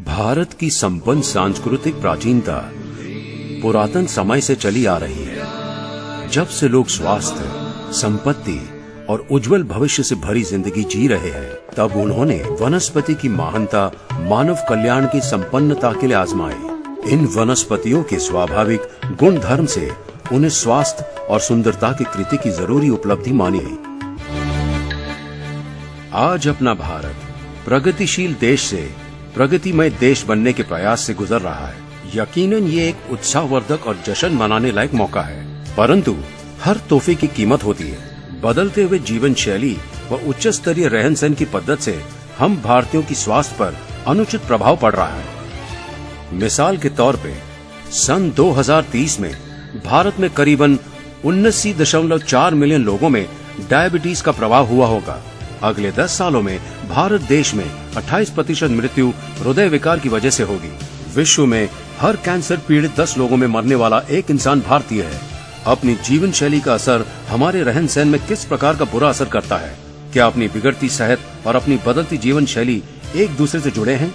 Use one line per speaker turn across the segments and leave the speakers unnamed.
भारत की संपन्न सांस्कृतिक प्राचीनता पुरातन समय से चली आ रही है। जब से लोग स्वास्थ्य, संपत्ति और उज्जवल भविष्य से भरी जिंदगी जी रहे हैं, तब उन्होंने वनस्पति की महानता मानव कल्याण की संपन्नता के लिए आजमाई। इन वनस्पतियों के स्वाभाविक गुण धर्म से उन्हें स्वास्थ्य और सुंदरता की कृति की जरूरी उपलब्धि मानी गई। आज अपना भारत प्रगतिशील देश से प्रगतिमय देश बनने के प्रयास से गुजर रहा है। यकीनन ये एक उत्साहवर्धक और जश्न मनाने लायक मौका है, परंतु हर तोहफे की कीमत होती है। बदलते हुए जीवन शैली व उच्च स्तरीय रहन सहन की पद्धति से हम भारतीयों की स्वास्थ्य पर अनुचित प्रभाव पड़ रहा है। मिसाल के तौर पे सन 2030 में भारत में करीबन 79.4 मिलियन लोगों में डायबिटीज का प्रभाव हुआ होगा। अगले 10 सालों में भारत देश में 28% मृत्यु हृदय विकार की वजह से होगी। विश्व में हर कैंसर पीड़ित 10 लोगों में मरने वाला एक इंसान भारतीय है। अपनी जीवन शैली का असर हमारे रहन सहन में किस प्रकार का बुरा असर करता है? क्या अपनी बिगड़ती सेहत और अपनी बदलती जीवन शैली एक दूसरे से जुड़े हैं?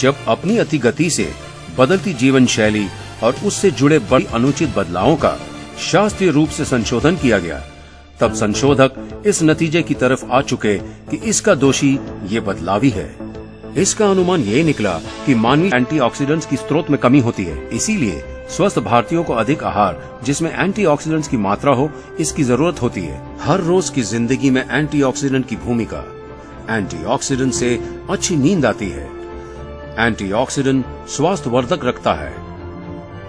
जब अपनी अति गति से बदलती जीवन शैली और उससे जुड़े बड़े अनुचित बदलावों का शास्त्रीय रूप से संशोधन किया गया, तब संशोधक इस नतीजे की तरफ आ चुके कि इसका दोषी ये बदलावी है। इसका अनुमान ये निकला कि मानवीय एंटीऑक्सीडेंट्स की स्रोत में कमी होती है। इसीलिए स्वस्थ भारतीयों को अधिक आहार जिसमें एंटीऑक्सीडेंट्स की मात्रा हो, इसकी जरूरत होती है। हर रोज की जिंदगी में एंटीऑक्सीडेंट की भूमिका। एंटीऑक्सीडेंट से अच्छी नींद आती है। एंटीऑक्सीडेंट स्वास्थ्यवर्धक रखता है।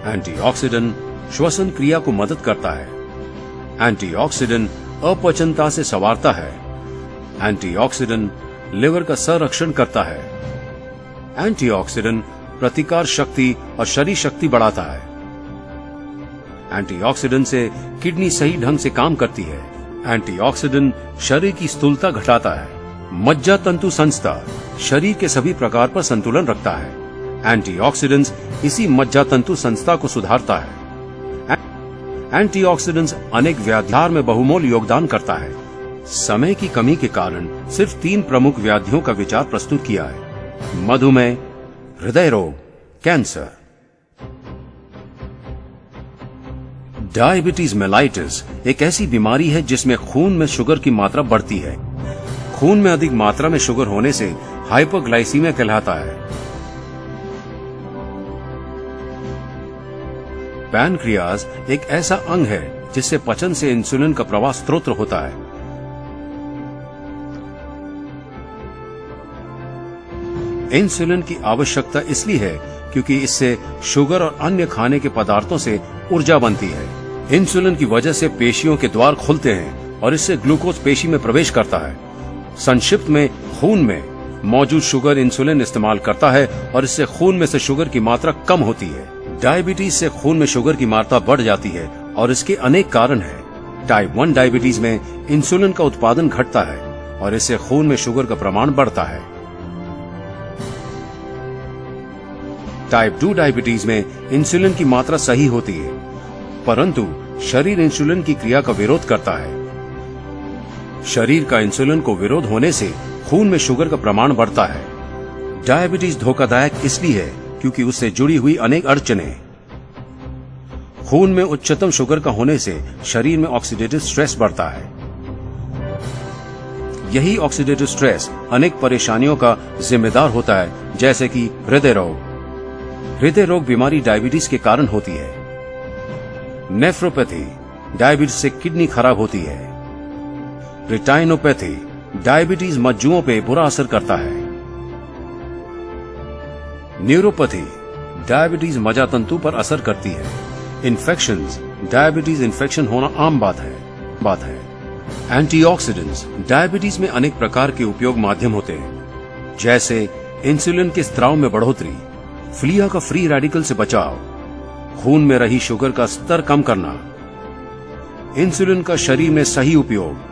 एंटीऑक्सीडेंट श्वसन क्रिया को मदद करता है। एंटीऑक्सीडेंट अपचनता से संवारता है। एंटीऑक्सीडेंट लिवर का संरक्षण करता है। एंटीऑक्सीडेंट प्रतिकार शक्ति और शरीर शक्ति बढ़ाता है। एंटीऑक्सीडेंट से किडनी सही ढंग से काम करती है। एंटीऑक्सीडेंट शरीर की स्थूलता घटाता है। मज्जा तंतु संस्था शरीर के सभी प्रकार पर संतुलन रखता है। एंटीऑक्सीडेंट्स इसी मज्जा तंतु संस्था को सुधारता है। एंटीऑक्सीडेंट्स अनेक व्याधियों में बहुमूल्य योगदान करता है। समय की कमी के कारण सिर्फ 3 प्रमुख व्याधियों का विचार प्रस्तुत किया है: मधुमेह, हृदय रोग, कैंसर। डायबिटीज मेलाइटिस एक ऐसी बीमारी है जिसमें खून में शुगर की मात्रा बढ़ती है। खून में अधिक मात्रा में शुगर होने से हाइपोग्लाइसीमिया कहलाता है। पैनक्रियाज एक ऐसा अंग है जिससे पचन से इंसुलिन का प्रवाह स्रोत होता है। इंसुलिन की आवश्यकता इसलिए है क्योंकि इससे शुगर और अन्य खाने के पदार्थों से ऊर्जा बनती है। इंसुलिन की वजह से पेशियों के द्वार खुलते हैं और इससे ग्लूकोज पेशी में प्रवेश करता है। संक्षिप्त में, खून में मौजूद शुगर इंसुलिन इस्तेमाल करता है और इससे खून में से शुगर की मात्रा कम होती है। डायबिटीज से खून में शुगर की मात्रा बढ़ जाती है और इसके अनेक कारण हैं। टाइप 1 डायबिटीज में इंसुलिन का उत्पादन घटता है और इससे खून में शुगर का प्रमाण बढ़ता है। टाइप 2 डायबिटीज में इंसुलिन की मात्रा सही होती है, परंतु शरीर इंसुलिन की क्रिया का विरोध करता है। शरीर का इंसुलिन को विरोध होने से खून में शुगर का प्रमाण बढ़ता है। डायबिटीज धोखादायक इसलिए है क्योंकि उससे जुड़ी हुई अनेक अड़चनें। खून में उच्चतम शुगर का होने से शरीर में ऑक्सीडेटिव स्ट्रेस बढ़ता है। यही ऑक्सीडेटिव स्ट्रेस अनेक परेशानियों का जिम्मेदार होता है, जैसे कि हृदय रोग। हृदय रोग बीमारी डायबिटीज के कारण होती है। नेफ्रोपैथी, डायबिटीज से किडनी खराब होती है। रेटाइनोपैथी, डायबिटीज मज्जुओं पे बुरा असर करता है। न्यूरोपैथी, डायबिटीज मज्जातंतु पर असर करती है। इन्फेक्शंस, डायबिटीज इन्फेक्शन होना आम बात है। एंटीऑक्सीडेंट्स, डायबिटीज में अनेक प्रकार के उपयोग माध्यम होते हैं, जैसे इंसुलिन के स्त्राव में बढ़ोतरी, फ्लिया का फ्री रेडिकल से बचाव, खून में रही शुगर का स्तर कम करना, इंसुलिन का शरीर में सही उपयोग,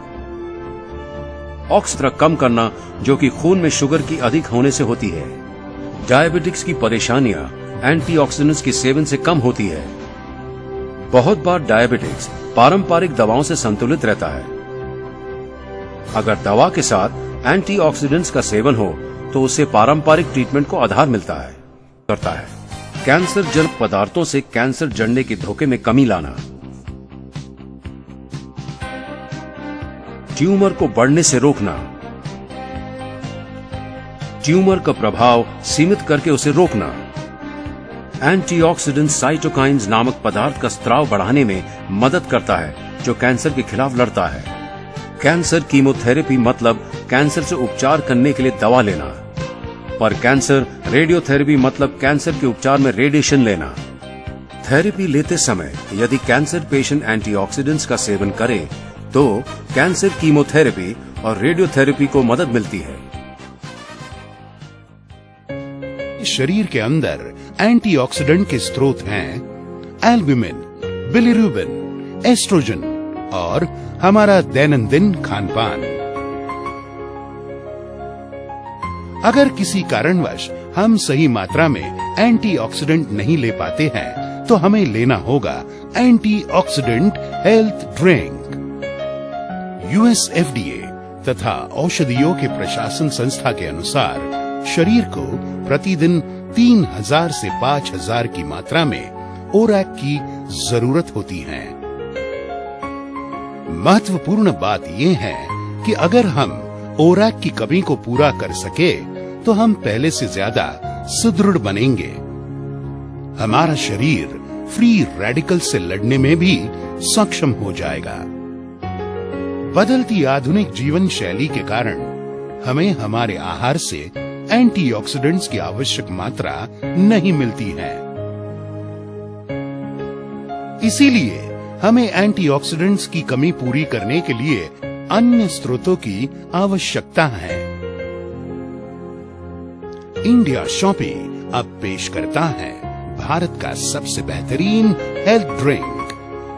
ऑक्सीजन कम करना जो कि खून में शुगर की अधिक होने से होती है। डायबिटिक्स की परेशानियां एंटीऑक्सीडेंट्स के सेवन से कम होती है। बहुत बार डायबिटिक्स पारंपरिक दवाओं से संतुलित रहता है। अगर दवा के साथ एंटीऑक्सीडेंट्स का सेवन हो तो उससे पारंपरिक ट्रीटमेंट को आधार करता है। कैंसर जन्य पदार्थों से कैंसर जड़ने के धोखे में कमी लाना, ट्यूमर को बढ़ने से रोकना, ट्यूमर का प्रभाव सीमित करके उसे रोकना, एंटीऑक्सीडेंट साइटोकाइन्स नामक पदार्थ का स्त्राव बढ़ाने में मदद करता है जो कैंसर के खिलाफ लड़ता है। कैंसर कीमोथेरेपी मतलब कैंसर से उपचार करने के लिए दवा लेना, पर कैंसर रेडियोथेरेपी मतलब कैंसर के उपचार में रेडिएशन लेना। थेरेपी लेते समय यदि कैंसर पेशेंट एंटीऑक्सीडेंट्स का सेवन करे तो कैंसर कीमोथेरेपी और रेडियोथेरेपी को मदद मिलती है।
शरीर के अंदर एंटीऑक्सीडेंट के स्रोत हैं एल्ब्यूमिन, बिलिरुबिन, एस्ट्रोजन और हमारा दैनंदिन खानपान। अगर किसी कारणवश हम सही मात्रा में एंटीऑक्सीडेंट नहीं ले पाते हैं तो हमें लेना होगा antioxidant health drink. US FDA तथा औषधियों के प्रशासन संस्था के अनुसार शरीर को प्रतिदिन 3000 से 5000 की मात्रा में ओरैक की जरूरत होती है। महत्वपूर्ण बात यह है कि अगर हम ओरैक की कमी को पूरा कर सके तो हम पहले से ज्यादा सुदृढ़ बनेंगे। हमारा शरीर फ्री रेडिकल से लड़ने में भी सक्षम हो जाएगा। बदलती आधुनिक जीवन शैली के कारण हमें हमारे आहार से एंटीऑक्सीडेंट्स की आवश्यक मात्रा नहीं मिलती है। इसीलिए हमें एंटीऑक्सीडेंट्स की कमी पूरी करने के लिए अन्य स्रोतों की आवश्यकता है। इंडिया शॉपी अब पेश करता है भारत का सबसे बेहतरीन health drink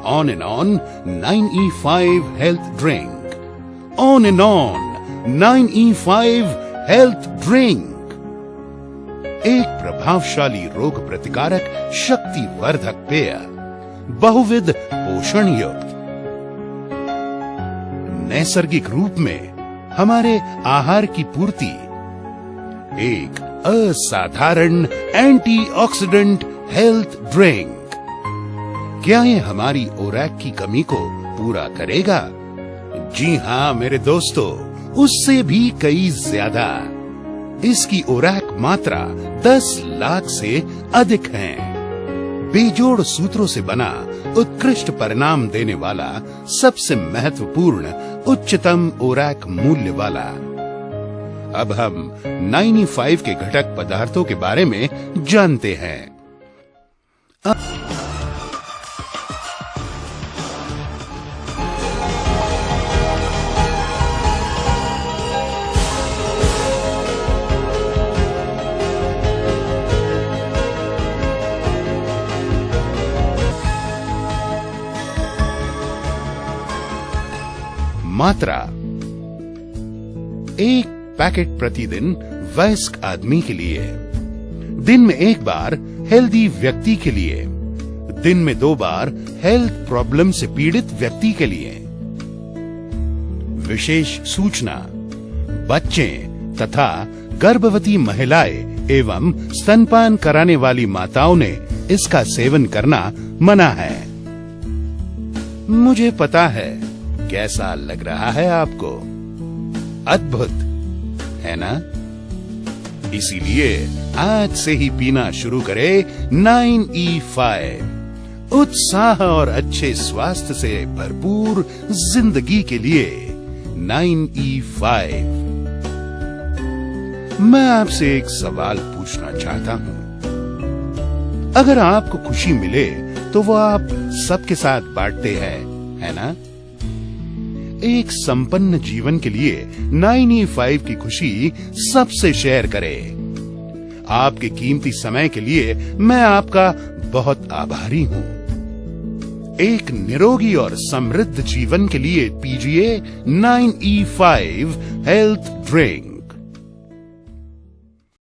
on and on 9E5 health drink. On and on 9E5 health drink एक प्रभावशाली रोग प्रतिकारक शक्तिवर्धक पेय, बहुविध पोषण युक्त, नैसर्गिक रूप में हमारे आहार की पूर्ति, एक असाधारण एंटीऑक्सीडेंट हेल्थ ड्रिंक। क्या ये हमारी ओरैक की कमी को पूरा करेगा? जी हां मेरे दोस्तों, उससे भी कई ज्यादा। इसकी ओरैक मात्रा 10 लाख से अधिक है। बेजोड़ सूत्रों से बना उत्कृष्ट परिणाम देने वाला सबसे महत्वपूर्ण उच्चतम ओरैक मूल्य वाला। अब हम 9E5 के घटक पदार्थों के बारे में जानते हैं। मात्रा, एक पैकेट प्रतिदिन वयस्क आदमी के लिए, दिन में एक बार हेल्दी व्यक्ति के लिए, दिन में 2 बार हेल्थ प्रॉब्लम से पीड़ित व्यक्ति के लिए। विशेष सूचना, बच्चे तथा गर्भवती महिलाएं एवं स्तनपान कराने वाली माताओं ने इसका सेवन करना मना है। मुझे पता है कैसा लग रहा है आपको, अद्भुत है ना? इसीलिए आज से ही पीना शुरू करें 9E5। उत्साह और अच्छे स्वास्थ्य से भरपूर जिंदगी के लिए 9E5। मैं आपसे एक सवाल पूछना चाहता हूं। अगर आपको खुशी मिले तो वो आप सबके साथ बांटते हैं, है ना? एक संपन्न जीवन के लिए 9E5 की खुशी सबसे शेयर करें। आपके कीमती समय के लिए मैं आपका बहुत आभारी हूं। एक निरोगी और समृद्ध जीवन के लिए पीजिए 9E5 हेल्थ ड्रिंक।